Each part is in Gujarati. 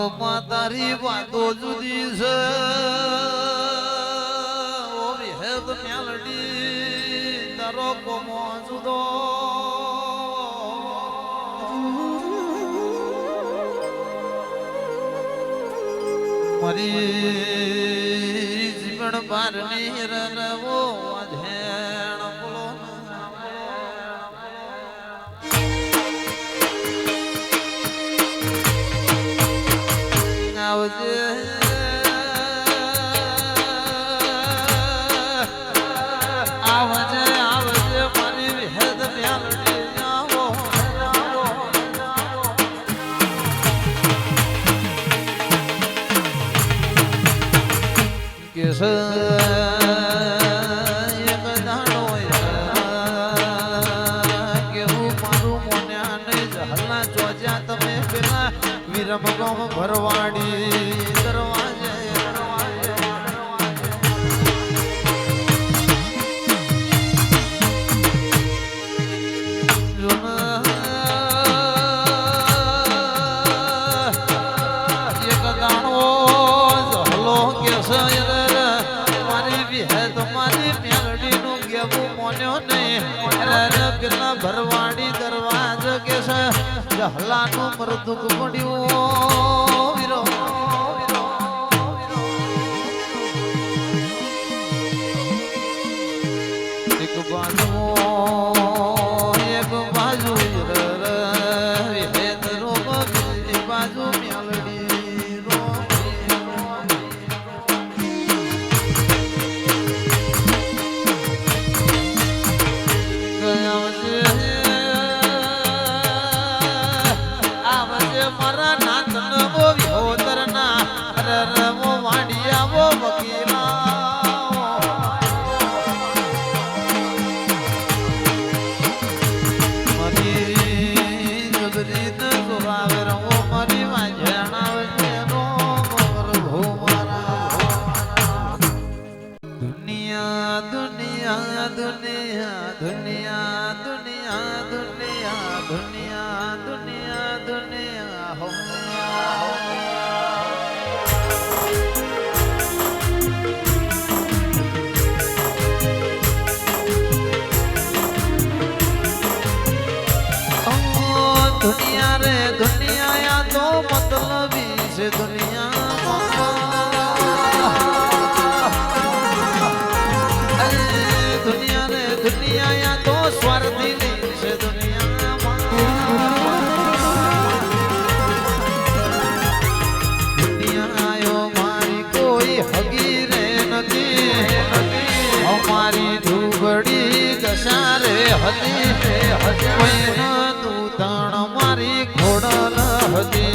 તારી વાતો જુદી છે ઓ વિહેદ મેલડી તારો કોમો જુદો મારી જીવન બારની રવો અધેણ બોલો આવજે આવજે આવજે મારી વિહેદ મેલડી આવો કેસ એક દાડો કેવું મારું મોન્યા નહીં હલ્લા ચોજ્યા તમે પેલા વિરમ ગોમ ભરવાડી દરવાજે એક દાણો હલો કે મારી વિહેદ મારી મેલડીનું કેવું મોન્યો નહીં પેલા ભરવાડી દરવાજ કે છે હલાનું મરદુક પડ્યું વીરો એક બાજુ વિહેદ રોગ બીજી બાજુ મેલડી રોગ મારા નાથ નવો વિહોતર ના રવો વાડિયાવો વકીલા મારી જગરી સુરાવે રવો મારી વાંઝણાવે નો પ્રભુ મારા દુનિયા દુનિયા દુનિયા દુનિયા દુનિયા દુનિયા દુનિયા દુનિયા દુનિયા હો दुनिया रे दुनिया या तो मतलबी से दुनिया अरे दुनिया रे दुनिया या तो स्वार्थी से दुनिया दुनिया आयो मारी कोई हगी रे नदी हमारी धूबड़ी दशा रे हदी कोई न तू ताण मारी घोड़ल हदी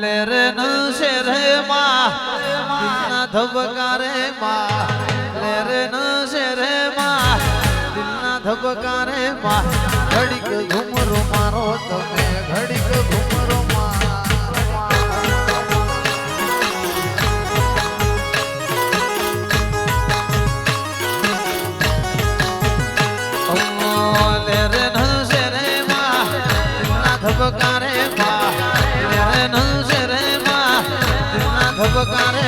લેરે ન શેરે માં દિલના ધબકારે માં લેરે ન શેરે માં દિલના ધબકારે માં ઘડીક ઘુમરો મારો તમે ઘડીક ઘુમરો ધબકારે ધબકારે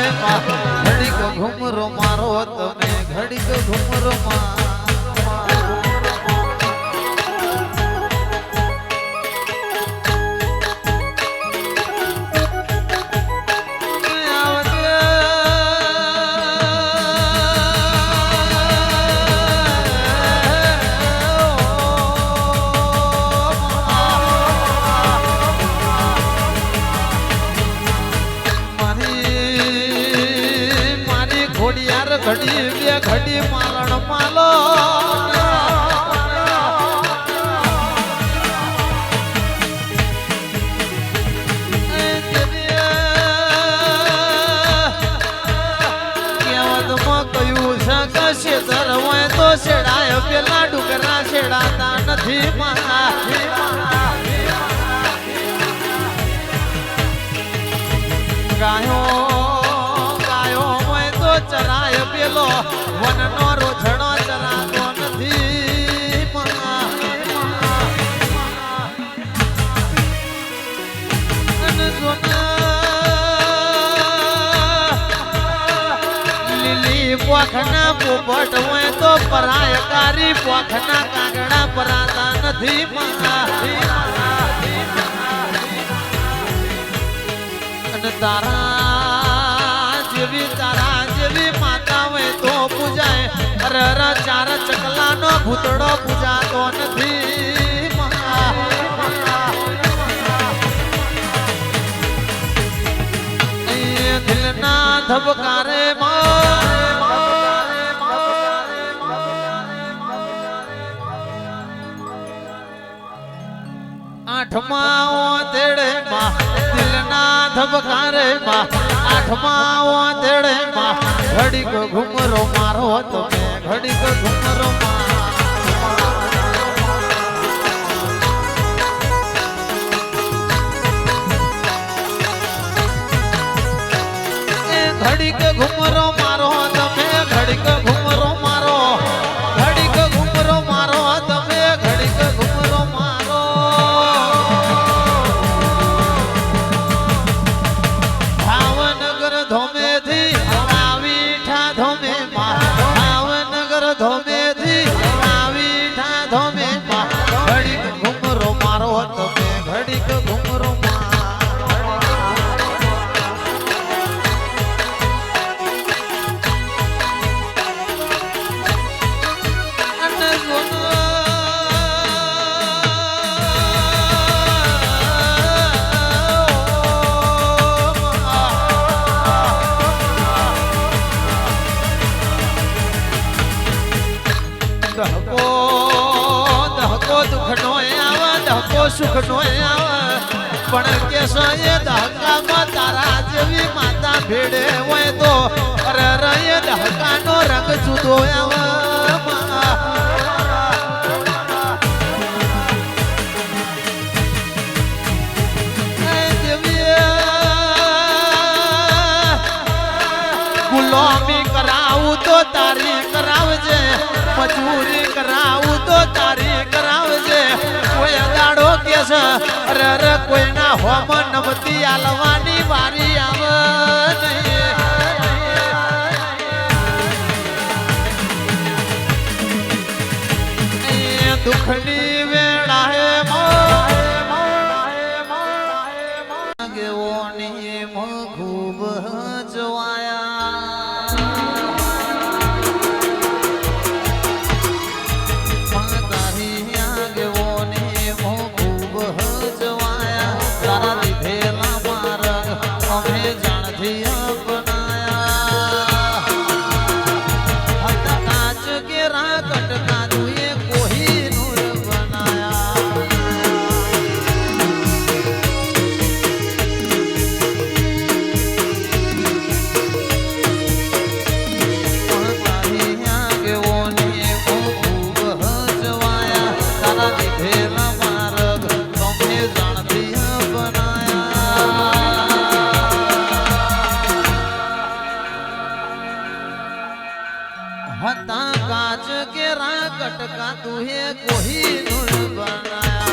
ઘડીક ઘુમરો મારો તમે ઘડીક ઘુમરો ઘડી બે ઘડી માલણ માલો કહેવતમાં કયું છે કે શેતર હોય તો શેડાય પેલા ડુંગરા શેડાતા નથી ગાયો ચરાય પેલો વનનો રોછડો ચરાતો નથી લીલી પોખના પોપટ હોય તો પરાયકારી પોખના કાગડા પરાતા નથી અને તારા જેવી માતા હોય તો પૂજાય અરે ચાર ચકલાનો ભૂતડો પૂજાતો નથી દિલના ધબકારે આઠમા તેડે દિલના ધબકારે આઠમા તેડે ઘડીક ઘુમરો મારો તમે ઘડીક ઘુમરો ઘડીક ઘુમરો મારો તમે ઘડીક ઘુમરો મારો ઘડીક ઘુમરો મારો તમે ઘડીક ઘુમરો મારો ભાવનગર ધોમેથી આવીઠા ધોમે ભાવનગર ધોમેથી આવીઠા ધોમે ઘડીક ઘુમરો મારો તમે ઘડીક ઘુમરો દહકો દુઃખનો આવે દહકો સુખનો આવે પણ કેસો એ દહકામાં તારા જેવી માતા ભેડે હોય તો અરે રે દહકાનો રંગ જુદો આવે ગુલામી કરાવું તો તારી કરાવજે મજૂરી કરાવું તો તારી કરાવજે કોઈ દાડો કે છે અરે કોઈના હોમ નમતી આલવાની વારી આવે નહીં દુઃખની વેળા હે ગેવોની ખૂબ જવાયા કટકા દુએ કોઈ નૂર બના कांच के राकट का तुहे कोहिनूर बनाया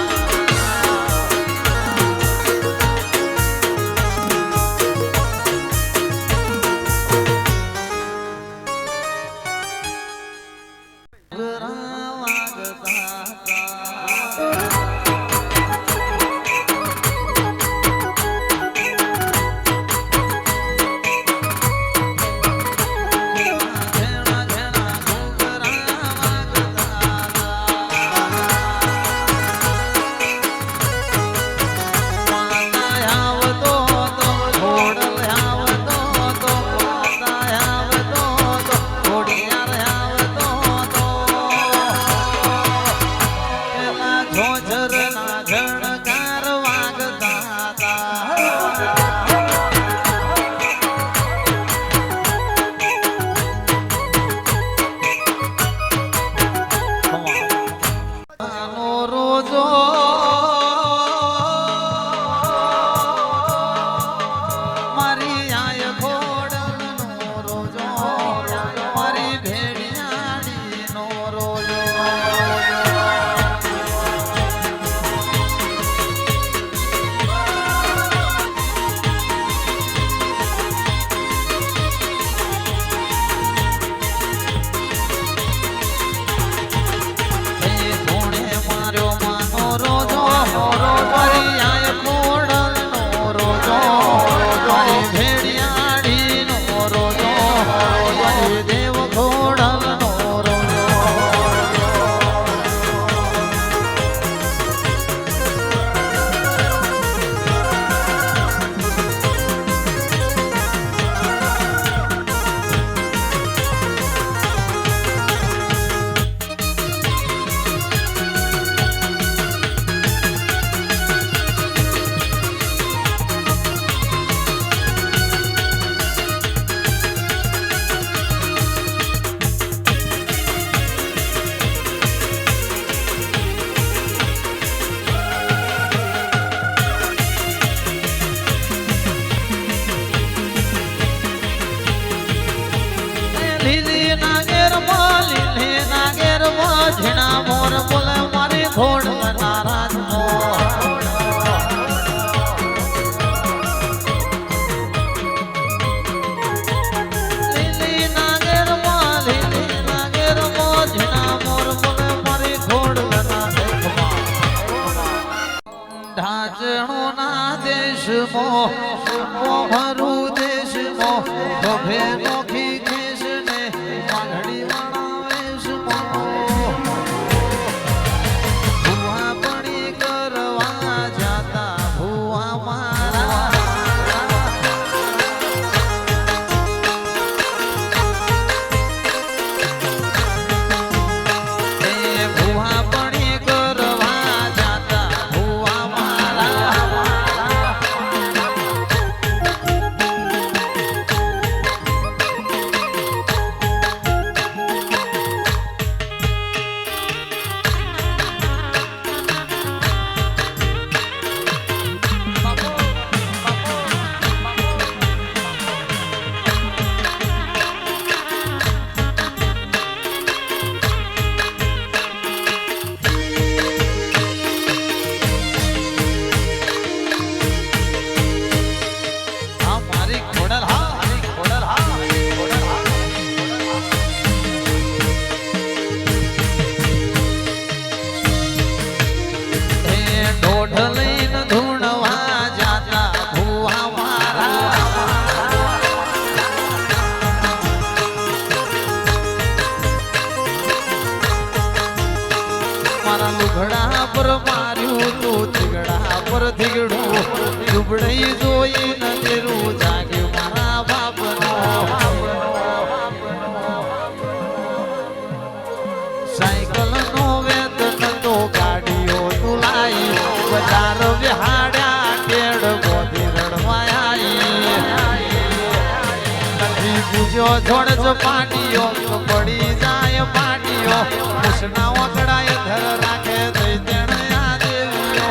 झिना मोर बोले मारी घोड़ नाराज लीली नागेर मो झिना मोर बोले मारी घोड़ ढाचणो ना देश मो भरू देश मो शोभे नोखी केश ने माघड़ी वाणा वेश मो લુગડા પર માર્યું તું થીગડા પર થીગડું દુબળઈ જોઈ ન તેરું જાગ્યું મારા બાપનો સાયકલ નો વેતન તો ગાડીઓ તુલાઈ બજાર વિહાડ્યા કેડ બોધી રડવાઈ નથી પૂજ્યો જોડ જ પાટીઓ પડી જાય પાટીઓ કૃષ્ણ ઓકડાય ધર રાખે દઈ તેણે આ દેવીઓ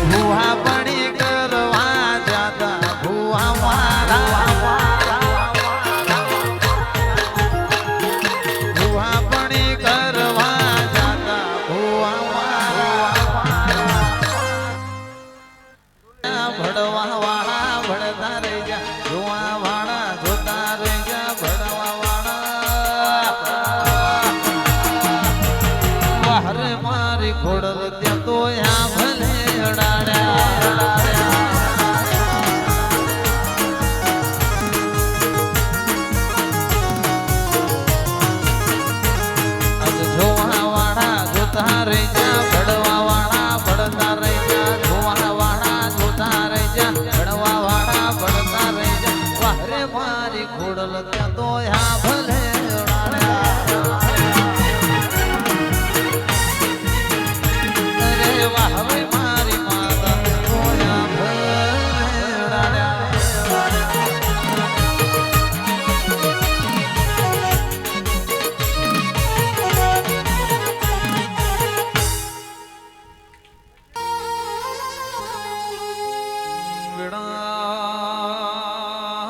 ભૂવા પડી કરવા જાતા ભૂવા મારા ઘોડલ ત્યાં તો યા ભલે અડાડ્યા આજ જોવા વાળા જોતા રહી જા ભડવા વાળા ભડતા રહી જા જોવા વાળા જોતા રહી જા ભડવા વાળા ભડતા રહી જા વાહરે મારી ઘોડલ ત્યાં તો યા ભલે હવે મારી માતા જોયા ભરાડ્યા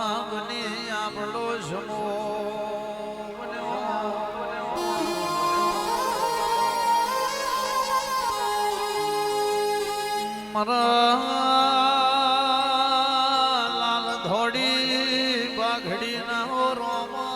વિડાગને આપણો સમો મારા લાલ ધોડી બાઘડી ના રોમા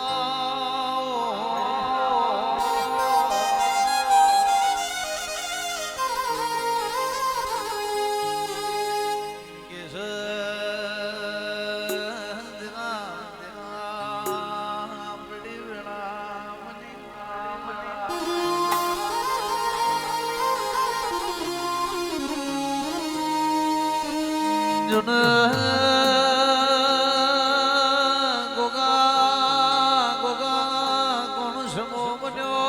ગોગા ગોગા કોણ સમો બન્યો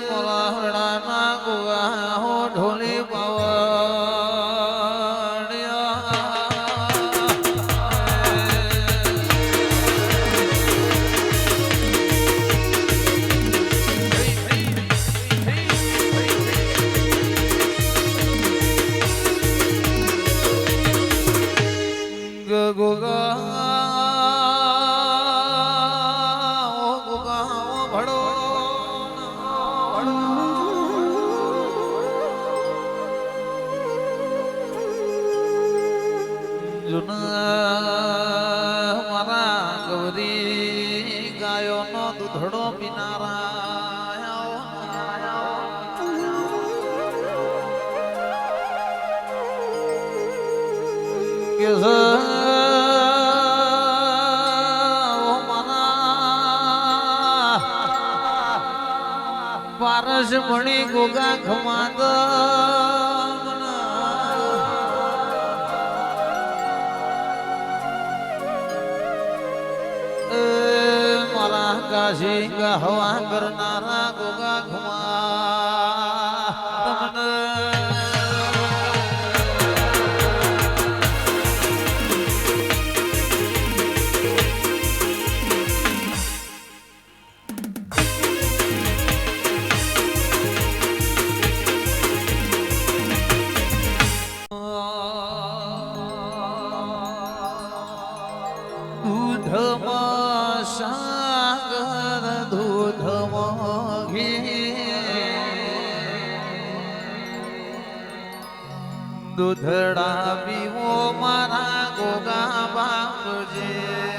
મોલાહડાના ગોગા હો ઢોલી મારા ગૌરી ગાયો નો દૂધડો પીનારા પારસ મણી ગોગા ખમાદ કાશી ગહવા કરનારા ગોગા ખમા તમને દૂધમાં સાગર દૂધમાં ઘી દૂધડા પીવો મારા ગોગા બાપજી